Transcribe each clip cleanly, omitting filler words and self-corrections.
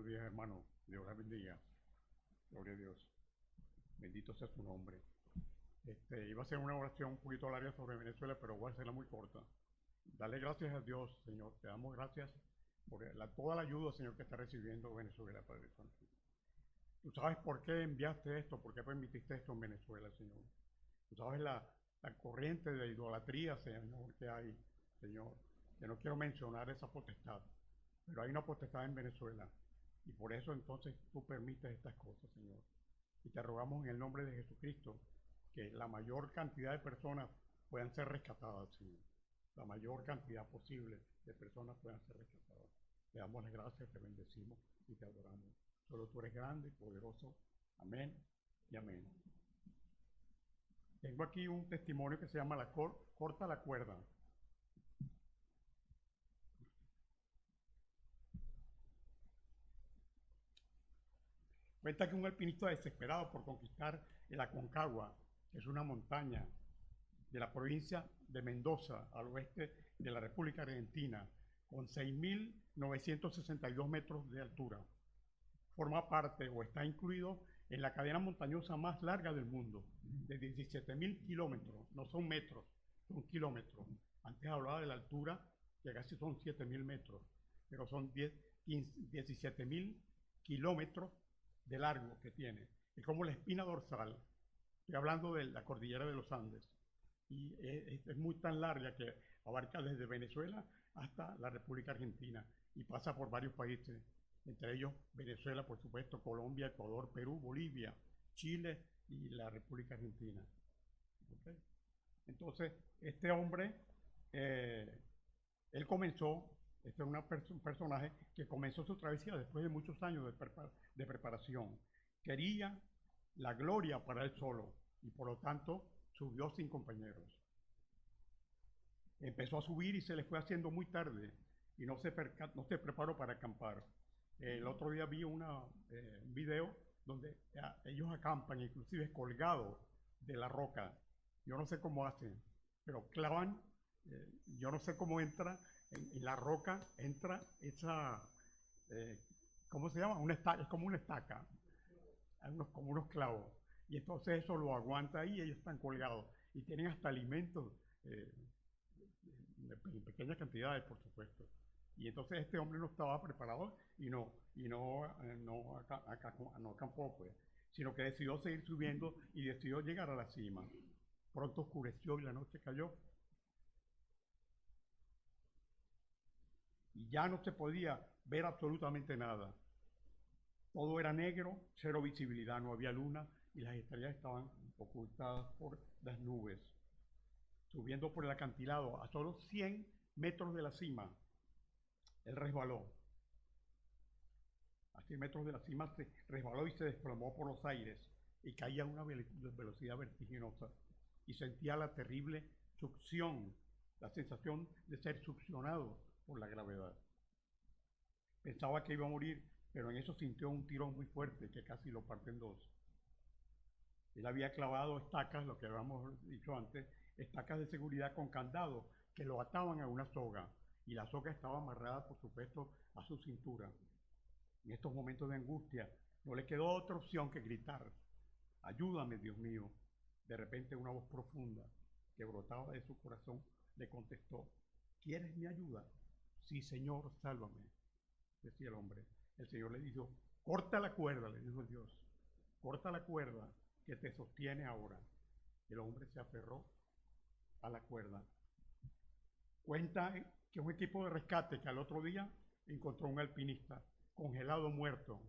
días, hermano. Dios la bendiga. Gloria a Dios. Bendito sea su nombre. Iba a hacer una oración un poquito larga sobre Venezuela, pero voy a hacerla muy corta. Dale gracias a Dios, Señor. Te damos gracias por toda la ayuda, Señor, que está recibiendo Venezuela, Padre Santo. Tú sabes por qué enviaste esto, por qué permitiste esto en Venezuela, Señor. Tú sabes la corriente de idolatría, Señor, que hay, Señor. Que no quiero mencionar esa potestad, pero hay una potestad en Venezuela. Y por eso entonces tú permites estas cosas, Señor. Y te rogamos en el nombre de Jesucristo que la mayor cantidad de personas puedan ser rescatadas, Señor. La mayor cantidad posible de personas puedan ser rescatadas. Te damos las gracias, te bendecimos y te adoramos. Solo tú eres grande y poderoso. Amén y amén. Tengo aquí un testimonio que se llama Corta la cuerda. Cuenta que un alpinista desesperado por conquistar el Aconcagua, que es una montaña de la provincia de Mendoza, al oeste de la República Argentina, con 6.962 metros de altura, forma parte o está incluido en la cadena montañosa más larga del mundo, de 17.000 kilómetros, no son metros, son kilómetros. Antes hablaba de la altura, que casi son 7.000 metros, pero son 17.000 kilómetros de largo que tiene. Es como la espina dorsal. Estoy hablando de la cordillera de los Andes. Y es muy tan larga que abarca desde Venezuela hasta la República Argentina y pasa por varios países, entre ellos Venezuela, por supuesto, Colombia, Ecuador, Perú, Bolivia, Chile y la República Argentina. ¿Okay? Entonces, este hombre, él comenzó, este es un personaje que comenzó su travesía después de muchos años de preparación. Quería la gloria para él solo y por lo tanto subió sin compañeros. Empezó a subir y se le fue haciendo muy tarde y no se preparó para acampar. El otro día vi un video donde ellos acampan, inclusive colgados de la roca. Yo no sé cómo hacen, pero clavan, yo no sé cómo entra, en la roca entra esa, ¿cómo se llama? Es como una estaca, como unos clavos. Y entonces eso lo aguanta ahí y ellos están colgados. Y tienen hasta alimentos en pequeñas cantidades, por supuesto. Y entonces este hombre no estaba preparado y no acampó, pues, sino que decidió seguir subiendo y decidió llegar a la cima. Pronto oscureció y la noche cayó. Y ya no se podía ver absolutamente nada. Todo era negro, cero visibilidad, no había luna y las estrellas estaban ocultadas por las nubes. Subiendo por el acantilado a solo 100 metros de la cima, él resbaló. A 100 metros de la cima se resbaló y se desplomó por los aires y caía a una velocidad vertiginosa y sentía la terrible succión, la sensación de ser succionado por la gravedad. Pensaba que iba a morir, pero en eso sintió un tirón muy fuerte que casi lo parte en dos. Él había clavado estacas, lo que habíamos dicho antes, estacas de seguridad con candado que lo ataban a una soga y la soga estaba amarrada, por supuesto, a su cintura. En estos momentos de angustia no le quedó otra opción que gritar: ayúdame, Dios mío. De repente una voz profunda que brotaba de su corazón le contestó: ¿quieres mi ayuda? Sí, Señor, sálvame, decía el hombre. El Señor le dijo: corta la cuerda, le dijo Dios, corta la cuerda que te sostiene ahora. El hombre se aferró a la cuerda. Cuenta que un equipo de rescate que al otro día encontró un alpinista congelado, muerto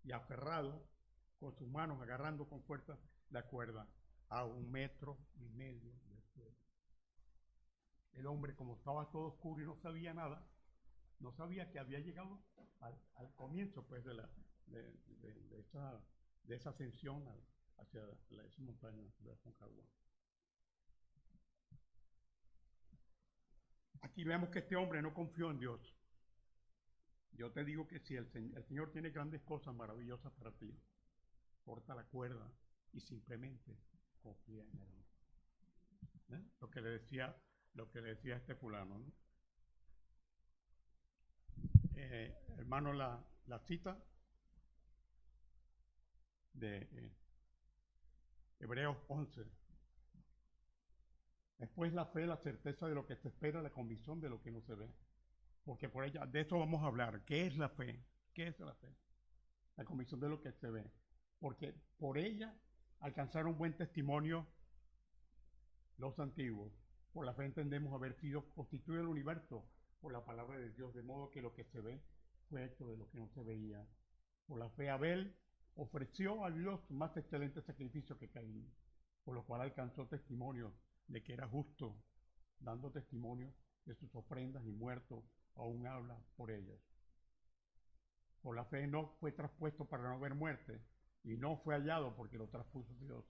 y aferrado con sus manos agarrando con fuerza la cuerda a 1,5 metros del suelo. El hombre, como estaba todo oscuro y no sabía nada, no sabía que había llegado al comienzo, pues, de esa ascensión hacia esa montaña de Aconcagua. Aquí vemos que este hombre no confió en Dios. Yo te digo que si el Señor tiene grandes cosas maravillosas para ti, corta la cuerda y simplemente confía en Él. Lo que le decía este fulano, ¿no? Hermano, la cita de Hebreos 11. Después la fe, la certeza de lo que se espera, la convicción de lo que no se ve. Porque por ella, de eso vamos a hablar. ¿Qué es la fe? ¿Qué es la fe? La convicción de lo que se ve. Porque por ella alcanzaron buen testimonio los antiguos. Por la fe entendemos haber sido constituido el universo por la palabra de Dios, de modo que lo que se ve fue hecho de lo que no se veía. Por la fe Abel ofreció a Dios más excelente sacrificio que Caín, por lo cual alcanzó testimonio de que era justo, dando testimonio de sus ofrendas y muerto aún habla por ellas. Por la fe Enoc fue traspuesto para no ver muerte, y no fue hallado porque lo traspuso Dios.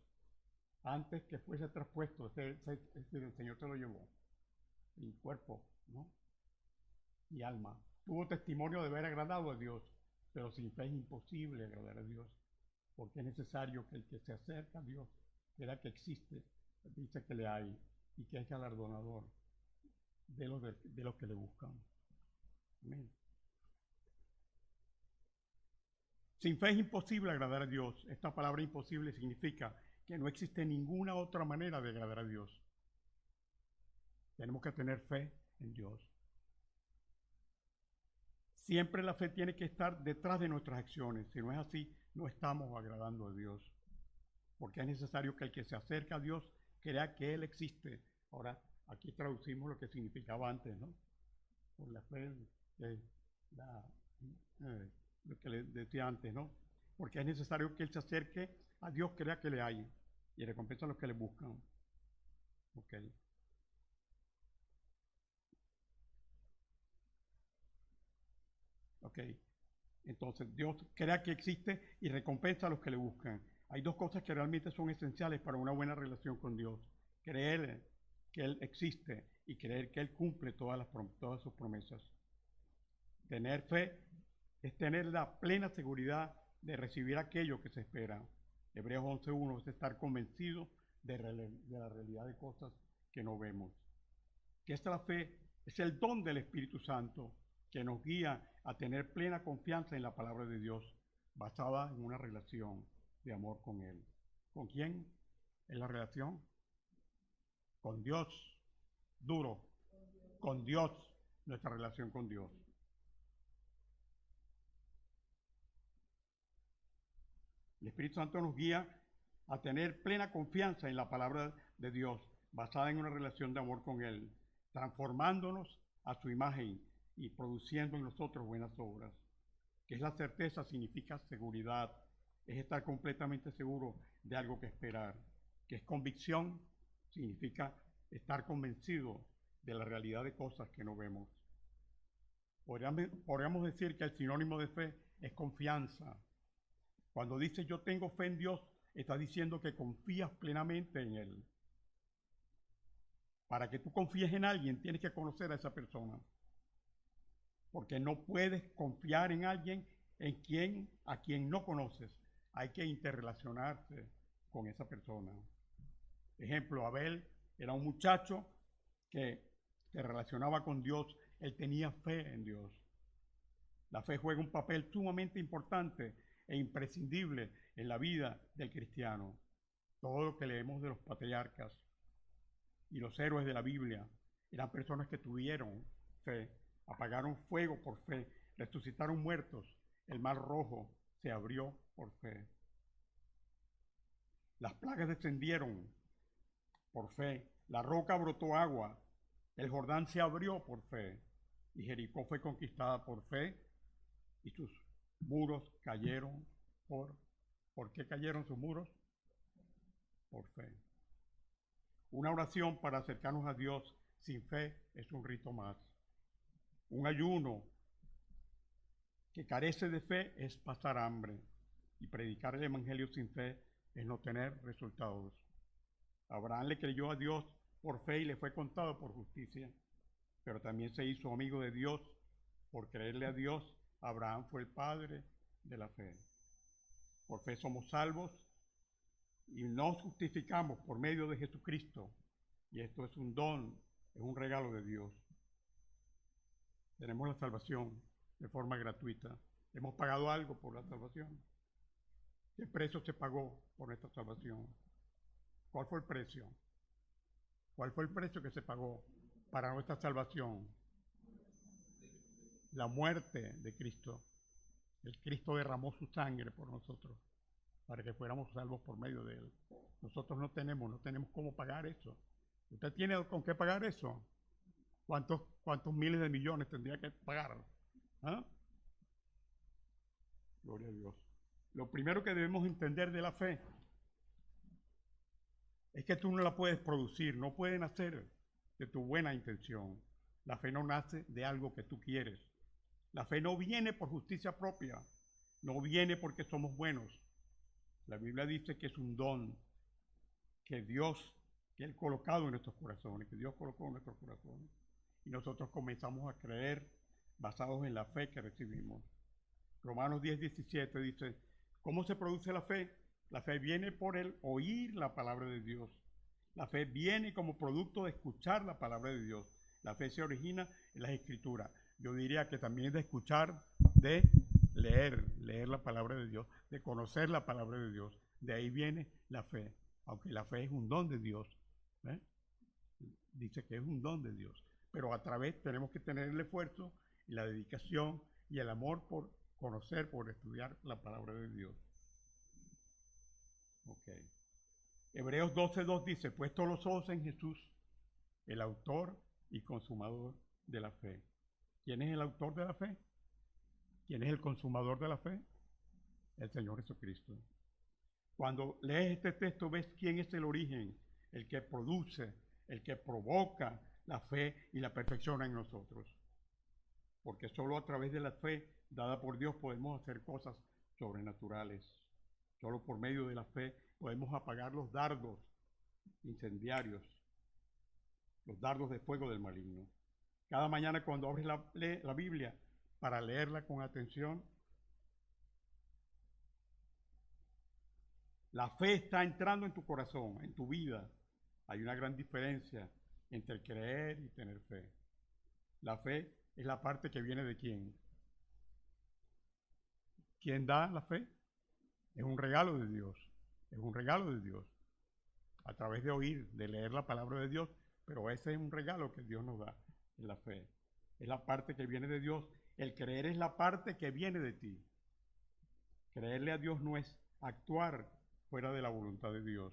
Antes que fuese traspuesto, el Señor se lo llevó, en cuerpo, ¿no? Y alma. Tuvo testimonio de haber agradado a Dios, pero sin fe es imposible agradar a Dios, porque es necesario que el que se acerca a Dios crea que existe, dice que le hay, y que es galardonador de los que le buscan. Amén. Sin fe es imposible agradar a Dios. Esta palabra imposible significa que no existe ninguna otra manera de agradar a Dios. Tenemos que tener fe en Dios. Siempre la fe tiene que estar detrás de nuestras acciones. Si no es así, no estamos agradando a Dios. Porque es necesario que el que se acerca a Dios crea que Él existe. Ahora, aquí traducimos lo que significaba antes, ¿no? Por la fe, lo que le decía antes, ¿no? Porque es necesario que Él se acerque a Dios, crea que le hay, y recompensa a los que le buscan. Ok. Ok. Entonces, Dios crea que existe y recompensa a los que le buscan. Hay dos cosas que realmente son esenciales para una buena relación con Dios. Creer que Él existe y creer que Él cumple todas sus promesas. Tener fe es tener la plena seguridad de recibir aquello que se espera. Hebreos 11.1 es estar convencido de la realidad de cosas que no vemos. Que esta la fe es el don del Espíritu Santo que nos guía a tener plena confianza en la palabra de Dios, basada en una relación de amor con Él. ¿Con quién es la relación? Con Dios. Duro. Con Dios. Nuestra relación con Dios. El Espíritu Santo nos guía a tener plena confianza en la palabra de Dios, basada en una relación de amor con Él, transformándonos a su imagen y produciendo en nosotros buenas obras. Que es la certeza, significa seguridad, es estar completamente seguro de algo que esperar. Que es convicción, significa estar convencido de la realidad de cosas que no vemos. Podríamos decir que el sinónimo de fe es confianza. Cuando dice yo tengo fe en Dios, está diciendo que confías plenamente en Él. Para que tú confíes en alguien, tienes que conocer a esa persona. Porque no puedes confiar en alguien a quien no conoces. Hay que interrelacionarse con esa persona. Ejemplo, Abel era un muchacho que se relacionaba con Dios. Él tenía fe en Dios. La fe juega un papel sumamente importante e imprescindible en la vida del cristiano. Todo lo que leemos de los patriarcas y los héroes de la Biblia eran personas que tuvieron fe, apagaron fuego por fe, resucitaron muertos, el mar rojo se abrió por fe. Las plagas descendieron por fe, la roca brotó agua, el Jordán se abrió por fe y Jericó fue conquistada por fe y sus muros cayeron ¿por qué cayeron sus muros? Por fe. Una oración para acercarnos a Dios sin fe es un rito más. Un ayuno que carece de fe es pasar hambre y predicar el evangelio sin fe es no tener resultados. Abraham le creyó a Dios por fe y le fue contado por justicia, pero también se hizo amigo de Dios. Por creerle a Dios, Abraham fue el padre de la fe. Por fe somos salvos y nos justificamos por medio de Jesucristo. Y esto es un don, es un regalo de Dios. Tenemos la salvación de forma gratuita. ¿Hemos pagado algo por la salvación? ¿Qué precio se pagó por nuestra salvación? ¿Cuál fue el precio? ¿Cuál fue el precio que se pagó para nuestra salvación? La muerte de Cristo. El Cristo derramó su sangre por nosotros para que fuéramos salvos por medio de Él. Nosotros no tenemos cómo pagar eso. ¿Usted tiene con qué pagar eso? ¿Cuántos miles de millones tendría que pagar? ¿Ah? Gloria a Dios. Lo primero que debemos entender de la fe es que tú no la puedes producir, no puede nacer de tu buena intención. La fe no nace de algo que tú quieres. La fe no viene por justicia propia, no viene porque somos buenos. La Biblia dice que es un don que Él colocado en nuestros corazones, que Dios colocó en nuestros corazones. Y nosotros comenzamos a creer basados en la fe que recibimos. Romanos 10:17 dice, ¿cómo se produce la fe? La fe viene por el oír la palabra de Dios. La fe viene como producto de escuchar la palabra de Dios. La fe se origina en las escrituras. Yo diría que también de escuchar, de leer la palabra de Dios, de conocer la palabra de Dios. De ahí viene la fe, aunque la fe es un don de Dios. ¿Eh? Dice que es un don de Dios, pero a través tenemos que tener el esfuerzo y la dedicación y el amor por conocer, por estudiar la palabra de Dios. Ok. Hebreos 12:2 dice, puesto los ojos en Jesús, el autor y consumador de la fe. ¿Quién es el autor de la fe? ¿Quién es el consumador de la fe? El Señor Jesucristo. Cuando lees este texto ves quién es el origen, el que produce, el que provoca la fe y la perfecciona en nosotros. Porque solo a través de la fe dada por Dios podemos hacer cosas sobrenaturales. Solo por medio de la fe podemos apagar los dardos incendiarios, los dardos de fuego del maligno. Cada mañana cuando abres la Biblia para leerla con atención, la fe está entrando en tu corazón, en tu vida. Hay una gran diferencia entre creer y tener fe. La fe es la parte que viene de quién. ¿Quién da la fe? Es un regalo de Dios. Es un regalo de Dios. A través de oír, de leer la palabra de Dios, pero ese es un regalo que Dios nos da, en la fe. Es la parte que viene de Dios. El creer es la parte que viene de ti. Creerle a Dios no es actuar fuera de la voluntad de Dios.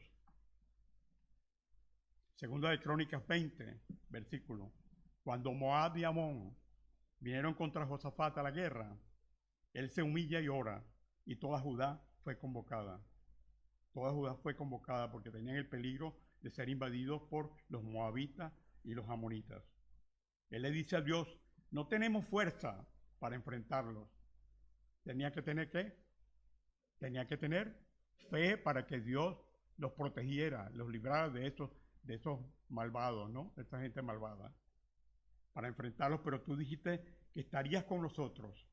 Segunda de Crónicas 20, versículo. Cuando Moab y Amón vinieron contra Josafat a la guerra, él se humilla y ora, y toda Judá fue convocada. Toda Judá fue convocada porque tenían el peligro de ser invadidos por los moabitas y los amonitas. Él le dice a Dios, no tenemos fuerza para enfrentarlos. Tenía que tener ¿qué? Tenía que tener fe para que Dios los protegiera, los librara de esos malvados, ¿no? De esta gente malvada. Para enfrentarlos, pero tú dijiste que estarías con nosotros.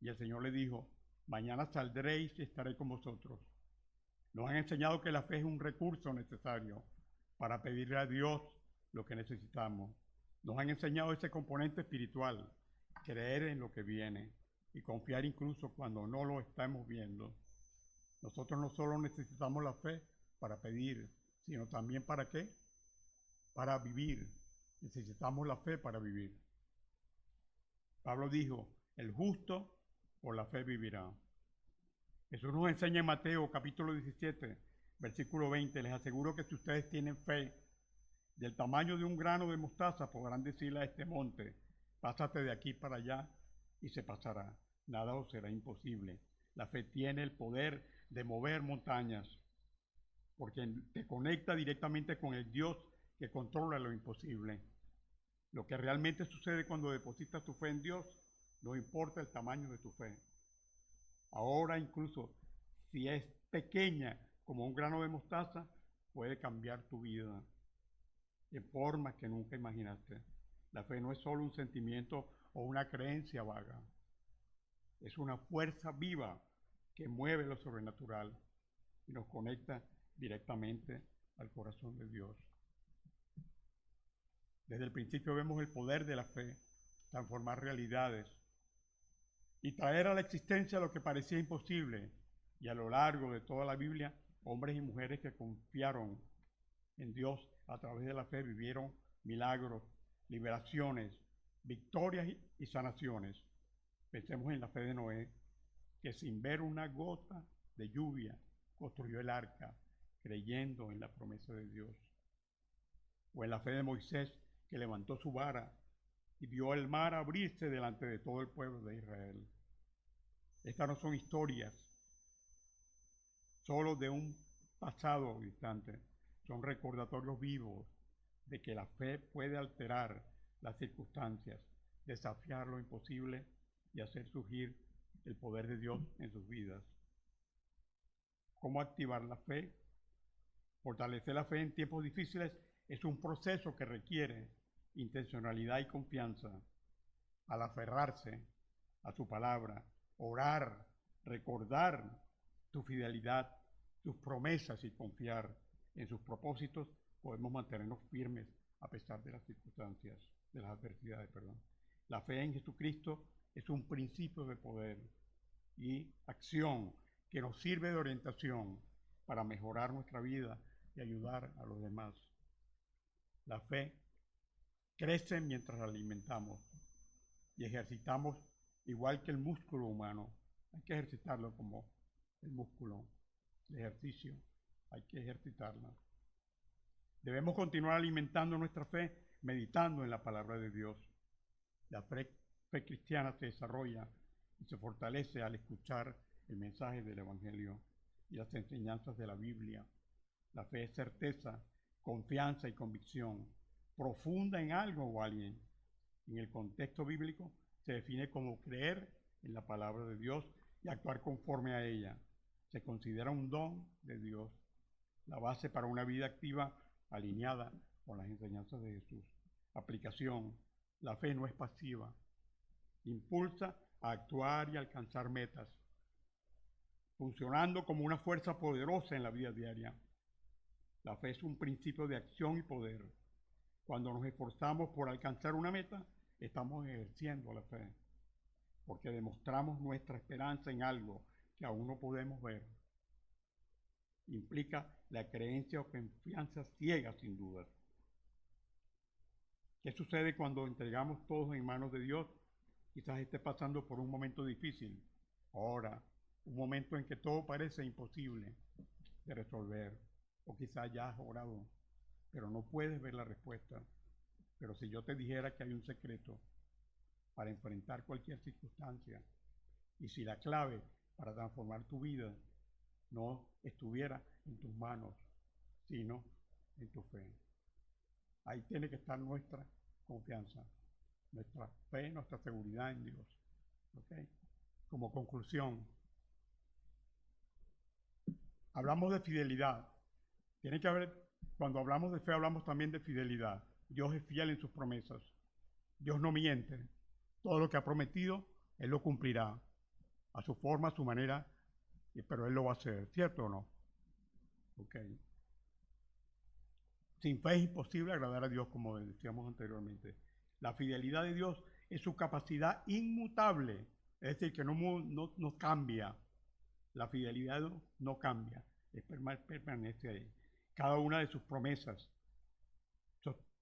Y el Señor le dijo, mañana saldréis y estaré con vosotros. Nos han enseñado que la fe es un recurso necesario para pedirle a Dios lo que necesitamos. Nos han enseñado ese componente espiritual, creer en lo que viene y confiar incluso cuando no lo estamos viendo. Nosotros no solo necesitamos la fe para pedir, sino también ¿para qué? Para vivir. Necesitamos la fe para vivir. Pablo dijo, el justo por la fe vivirá. Jesús nos enseña en Mateo capítulo 17, versículo 20, les aseguro que si ustedes tienen fe del tamaño de un grano de mostaza, podrán decirle a este monte, pásate de aquí para allá y se pasará. Nada os será imposible. La fe tiene el poder de mover montañas, porque te conecta directamente con el Dios que controla lo imposible. Lo que realmente sucede cuando depositas tu fe en Dios, no importa el tamaño de tu fe. Ahora incluso, si es pequeña como un grano de mostaza, puede cambiar tu vida de formas que nunca imaginaste. La fe no es solo un sentimiento o una creencia vaga. Es una fuerza viva que mueve lo sobrenatural y nos conecta directamente al corazón de Dios. Desde el principio vemos el poder de la fe, transformar realidades y traer a la existencia lo que parecía imposible Y a lo largo de toda la Biblia, hombres y mujeres que confiaron en Dios a través de la fe vivieron milagros, liberaciones, victorias y sanaciones. Pensemos en la fe de Noé, que sin ver una gota de lluvia construyó el arca, creyendo en la promesa de Dios. O en la fe de Moisés, que levantó su vara y vio el mar abrirse delante de todo el pueblo de Israel. Estas no son historias solo de un pasado distante, son recordatorios vivos de que la fe puede alterar las circunstancias, desafiar lo imposible y hacer surgir el poder de Dios en sus vidas. ¿Cómo activar la fe? Fortalecer la fe en tiempos difíciles es un proceso que requiere intencionalidad y confianza. Al aferrarse a su palabra, orar, recordar tu fidelidad, tus promesas y confiar en sus propósitos, podemos mantenernos firmes a pesar de las circunstancias, de las adversidades, perdón. La fe en Jesucristo es un principio de poder y acción que nos sirve de orientación para mejorar nuestra vida y ayudar a los demás. La fe crece mientras la alimentamos y ejercitamos igual que el músculo humano. Hay que ejercitarlo como el músculo de ejercicio. Hay que ejercitarla. Debemos continuar alimentando nuestra fe meditando en la palabra de Dios. La fe cristiana se desarrolla y se fortalece al escuchar el mensaje del Evangelio y las enseñanzas de la Biblia. La fe es certeza, confianza y convicción profunda en algo o alguien. En el contexto bíblico se define como creer en la palabra de Dios y actuar conforme a ella. Se considera un don de Dios, la base para una vida activa alineada con las enseñanzas de Jesús. Aplicación. La fe no es pasiva. Impulsa a actuar y alcanzar metas, funcionando como una fuerza poderosa en la vida diaria. La fe es un principio de acción y poder. Cuando nos esforzamos por alcanzar una meta, estamos ejerciendo la fe, porque demostramos nuestra esperanza en algo que aún no podemos ver. Implica la creencia o confianza ciega, sin duda. ¿Qué sucede cuando entregamos todos en manos de Dios? Quizás esté pasando por un momento difícil. Ahora, un momento en que todo parece imposible de resolver. O quizás ya has orado, pero no puedes ver la respuesta. Pero si yo te dijera que hay un secreto para enfrentar cualquier circunstancia, y si la clave para transformar tu vida no estuviera en tus manos, sino en tu fe. Ahí tiene que estar nuestra confianza, nuestra fe, nuestra seguridad en Dios. ¿Okay? Como conclusión, hablamos de fidelidad. Tiene que haber, cuando hablamos de fe, hablamos también de fidelidad. Dios es fiel en sus promesas. Dios no miente. Todo lo que ha prometido, Él lo cumplirá. A su forma, a su manera, pero Él lo va a hacer. ¿Cierto o no? Ok. Sin fe es imposible agradar a Dios, como decíamos anteriormente. La fidelidad de Dios es su capacidad inmutable, es decir, que no cambia. La fidelidad no cambia, permanece ahí. Cada una de sus promesas,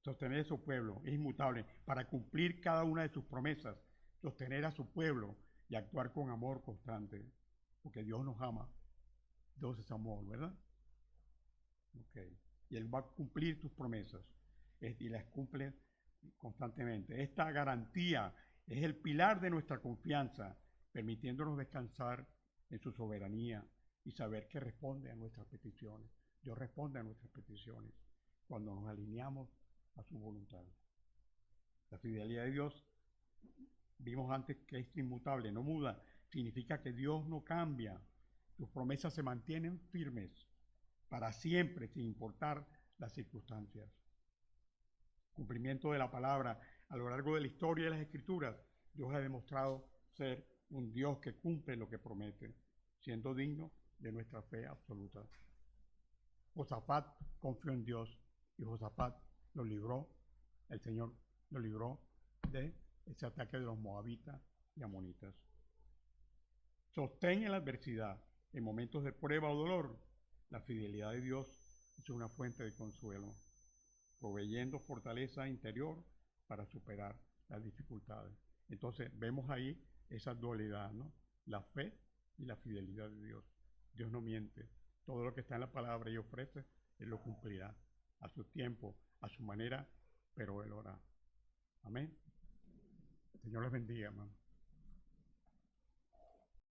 sostener a su pueblo, es inmutable. Para cumplir cada una de sus promesas, sostener a su pueblo y actuar con amor constante, porque Dios nos ama. Dios es amor, ¿verdad? Ok. Y Él va a cumplir tus promesas y las cumple constantemente. Esta garantía es el pilar de nuestra confianza, permitiéndonos descansar en su soberanía y saber que responde a nuestras peticiones. Dios responde a nuestras peticiones cuando nos alineamos a su voluntad. La fidelidad de Dios, vimos antes que es inmutable, no muda. Significa que Dios no cambia. Sus promesas se mantienen firmes para siempre, sin importar las circunstancias. Cumplimiento de la palabra. A lo largo de la historia de las Escrituras, Dios ha demostrado ser un Dios que cumple lo que promete, siendo digno de nuestra fe absoluta. Josafat confió en Dios y Josafat lo libró, el Señor lo libró de ese ataque de los moabitas y amonitas. Sostén en la adversidad. En momentos de prueba o dolor, la fidelidad de Dios es una fuente de consuelo, proveyendo fortaleza interior para superar las dificultades. Entonces vemos ahí esa dualidad, ¿no? La fe y la fidelidad de Dios. Dios no miente. Todo lo que está en la palabra y ofrece, Él lo cumplirá a su tiempo, a su manera, pero Él hará. Amén. El Señor les bendiga, hermano.